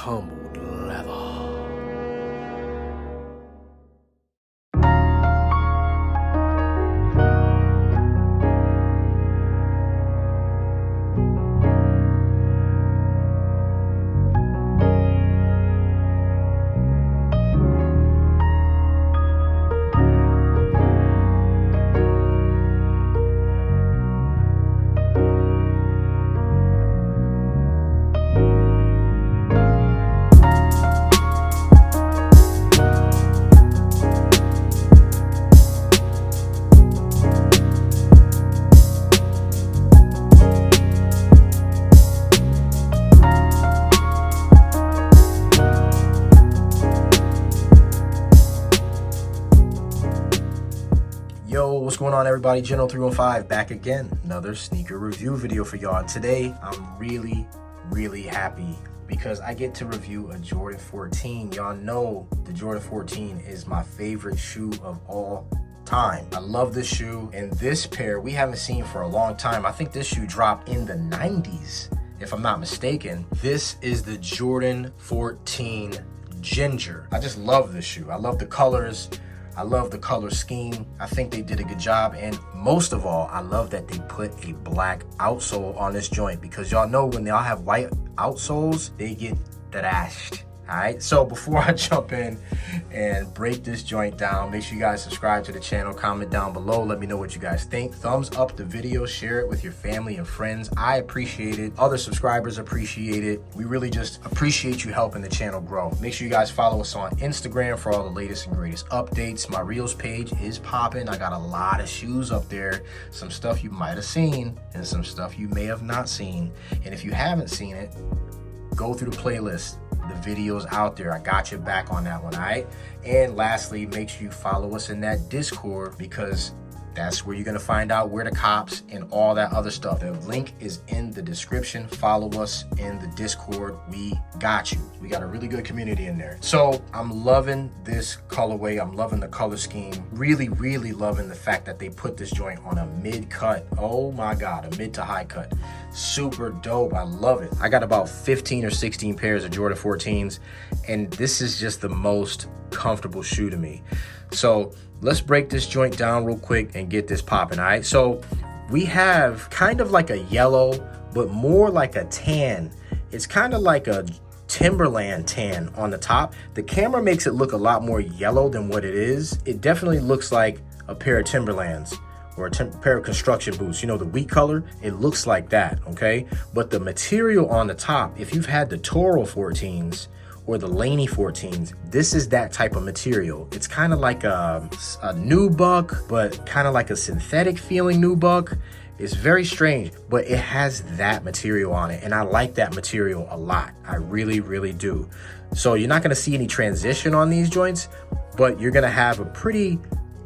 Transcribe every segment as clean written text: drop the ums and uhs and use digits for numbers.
tumbled leather. Yo, what's going on, everybody? General315 back again. Another sneaker review video for y'all. Today, I'm really happy because I get to review a Jordan 14. Y'all know the Jordan 14 is my favorite shoe of all time. I love this shoe, and this pair we haven't seen for a long time. I think this shoe dropped in the 90s, if I'm not mistaken. This is the Jordan 14 Ginger. I just love this shoe. I love the colors. I love the color scheme. I think they did a good job. And most of all, I love that they put a black outsole on this joint, because y'all know when they all have white outsoles, they get thrashed. All right, so before I jump in and break this joint down, make sure you guys subscribe to the channel, comment down below, let me know what you guys think. Thumbs up the video, share it with your family and friends. I appreciate it. Other subscribers appreciate it. We really just appreciate you helping the channel grow. Make sure you guys follow us on Instagram for all the latest and greatest updates. My Reels page is popping. I got a lot of shoes up there, some stuff you might have seen and some stuff you may have not seen. And if you haven't seen it, go through the playlist. The videos out there, I got your back on that one. All right, and lastly, make sure you follow us in that Discord, because that's where you're gonna find out where the cops and all that other stuff. The link is in the description. Follow us in the Discord. We got you. We got a really good community in there. So I'm loving this colorway. I'm loving the color scheme. Really loving the fact that they put this joint on a mid cut. Oh my God, a mid to high cut. Super dope. I love it. I got about 15 or 16 pairs of Jordan 14s, and this is just the most comfortable shoe to me. So let's break this joint down real quick and get this popping. All right, so we have kind of like a yellow, but more like a tan. It's kind of like a Timberland tan on the top. The camera makes it look a lot more yellow than what it is. It definitely looks like a pair of Timberlands or a pair of construction boots. You know, the wheat color, it looks like that, okay? But the material on the top, if you've had the Toro 14s or the Laney 14s, this is that type of material. It's kind of like a nubuck, but kind of like a synthetic feeling nubuck. It's very strange, but it has that material on it, and I like that material a lot. I really do. So you're not gonna see any transition on these joints, but you're gonna have a pretty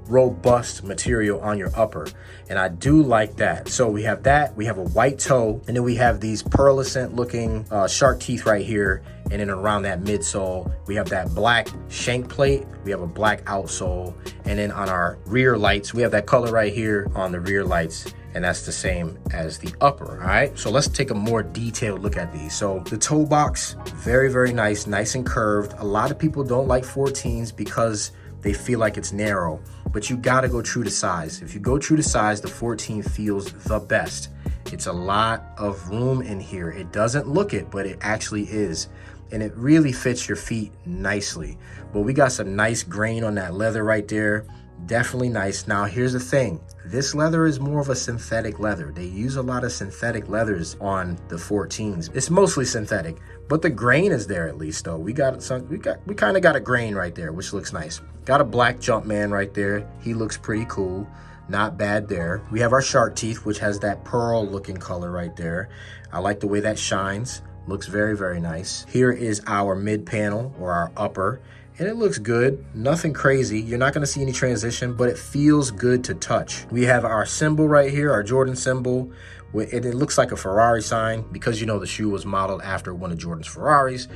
robust material on your upper, and I do like that. So we have that, we have a white toe, and then we have these pearlescent looking shark teeth right here, and then around that midsole we have that black shank plate, we have a black outsole, and then on our rear lights we have that color right here on the rear lights, and that's the same as the upper. All right, so let's take a more detailed look at these. So the toe box, very nice and curved. A lot of people don't like 14s because they feel like it's narrow, but you gotta go true to size. If you go true to size, the 14 feels the best. It's a lot of room in here. It doesn't look it, but it actually is. And it really fits your feet nicely. But we got some nice grain on that leather right there. Definitely nice. Now, here's the thing. This leather is more of a synthetic leather. They use a lot of synthetic leathers on the 14s. It's mostly synthetic, but the grain is there at least though. We kind of got a grain right there, which looks nice. Got a black Jumpman right there. He looks pretty cool. Not bad there. We have our shark teeth, which has that pearl looking color right there. I like the way that shines. Looks very nice. Here is our mid panel, or our upper, and it looks good. Nothing crazy. You're not going to see any transition, but it feels good to touch. We have our symbol right here, our Jordan symbol. It looks like a Ferrari sign, because you know the shoe was modeled after one of Jordan's Ferraris.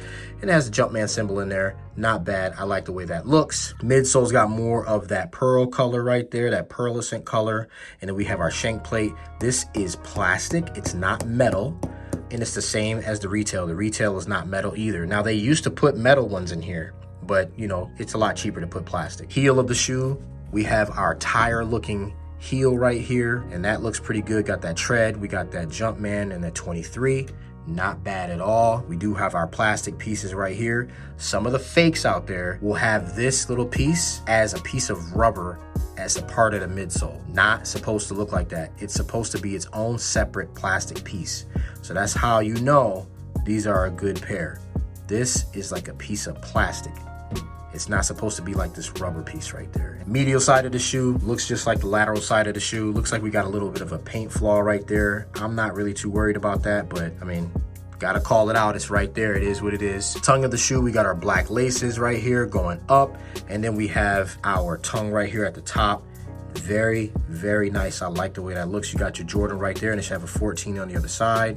It has the Jumpman symbol in there. Not bad. I like the way that looks. Midsole's got more of that pearl color right there, that pearlescent color. And then we have our shank plate. This is plastic. It's not metal. and it's the same as the retail. The retail is not metal either. Now, they used to put metal ones in here, but you know, it's a lot cheaper to put plastic. Heel of the shoe, we have our tire looking heel right here, and that looks pretty good. Got that tread, we got that Jumpman and that 23. Not bad at all. We do have our plastic pieces right here. Some of the fakes out there will have this little piece as a piece of rubber as a part of the midsole. Not supposed to look like that. It's supposed to be its own separate plastic piece. So that's how you know these are a good pair. This is like a piece of plastic. It's not supposed to be like this rubber piece right there. Medial side of the shoe looks just like the lateral side of the shoe. Looks like we got a little bit of a paint flaw right there. I'm not really too worried about that, but I mean, gotta call it out. It's right there. It is what it is. Tongue of the shoe, we got our black laces right here going up, and then we have our tongue right here at the top. Very, very nice. I like the way that looks. You got your Jordan right there, and it should have a 14 on the other side.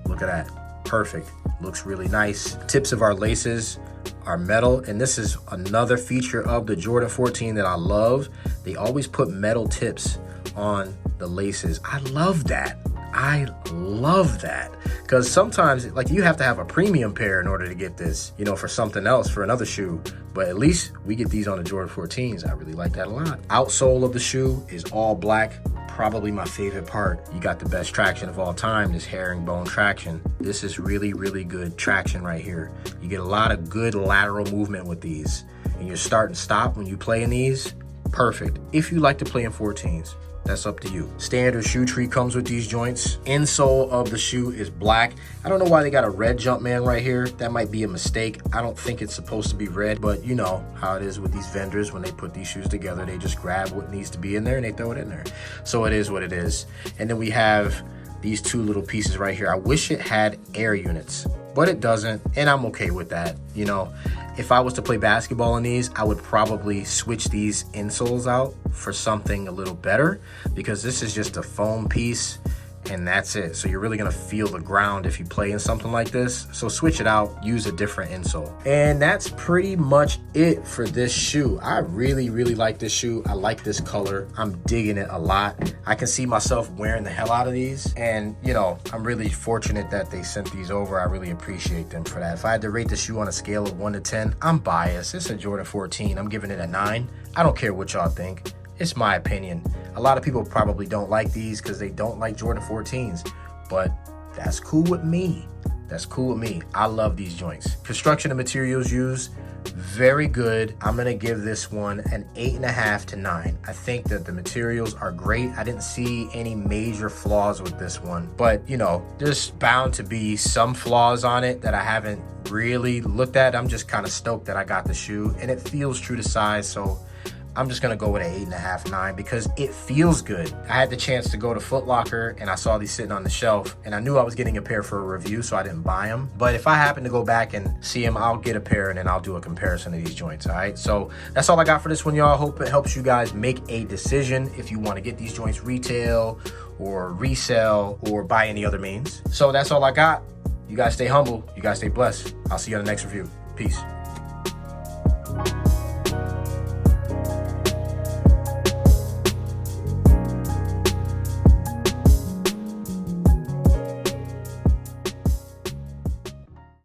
Look at that. Perfect. Looks really nice. Tips of our laces are metal, and this is another feature of the Jordan 14 that I love. They always put metal tips on the laces. I love that. I love that, because sometimes like you have to have a premium pair in order to get this, you know, for something else, for another shoe, but at least we get these on the Jordan 14s. I really like that a lot. Outsole of the shoe is all black. Probably my favorite part. You got the best traction of all time, this herringbone traction. This is really, really good traction right here. You get a lot of good lateral movement with these, and your start and stop when you play in these, perfect. If you like to play in 14s, that's up to you. Standard shoe tree comes with these joints. Insole of the shoe is black. I don't know why they got a red Jumpman right here. That might be a mistake. I don't think it's supposed to be red, but you know how it is with these vendors. When they put these shoes together, they just grab what needs to be in there and they throw it in there. So it is what it is. And then we have these two little pieces right here. I wish it had air units, but it doesn't, and I'm okay with that. You know, if I was to play basketball in these, I would probably switch these insoles out for something a little better, because this is just a foam piece and that's it. So you're really gonna feel the ground if you play in something like this. So switch it out, use a different insole. And that's pretty much it for this shoe. I really, really like this shoe. I like this color. I'm digging it a lot. I can see myself wearing the hell out of these. And you know, I'm really fortunate that they sent these over. I really appreciate them for that. If I had to rate the shoe on a scale of 1 to 10, I'm biased. It's a Jordan 14. I'm giving it a 9. I don't care what y'all think. It's my opinion. A lot of people probably don't like these because they don't like Jordan 14s, but that's cool with me. That's cool with me. I love these joints. Construction and materials used, very good. I'm gonna give this one an 8.5 to 9. I think that the materials are great. I didn't see any major flaws with this one, but you know, there's bound to be some flaws on it that I haven't really looked at. I'm just kind of stoked that I got the shoe and it feels true to size, so I'm just gonna go with an 8.5, 9 because it feels good. I had the chance to go to Foot Locker and I saw these sitting on the shelf and I knew I was getting a pair for a review, so I didn't buy them. But if I happen to go back and see them, I'll get a pair and then I'll do a comparison of these joints, all right? So that's all I got for this one, y'all. Hope it helps you guys make a decision if you wanna get these joints retail or resell or by any other means. So that's all I got. You guys stay humble, you guys stay blessed. I'll see you on the next review. Peace.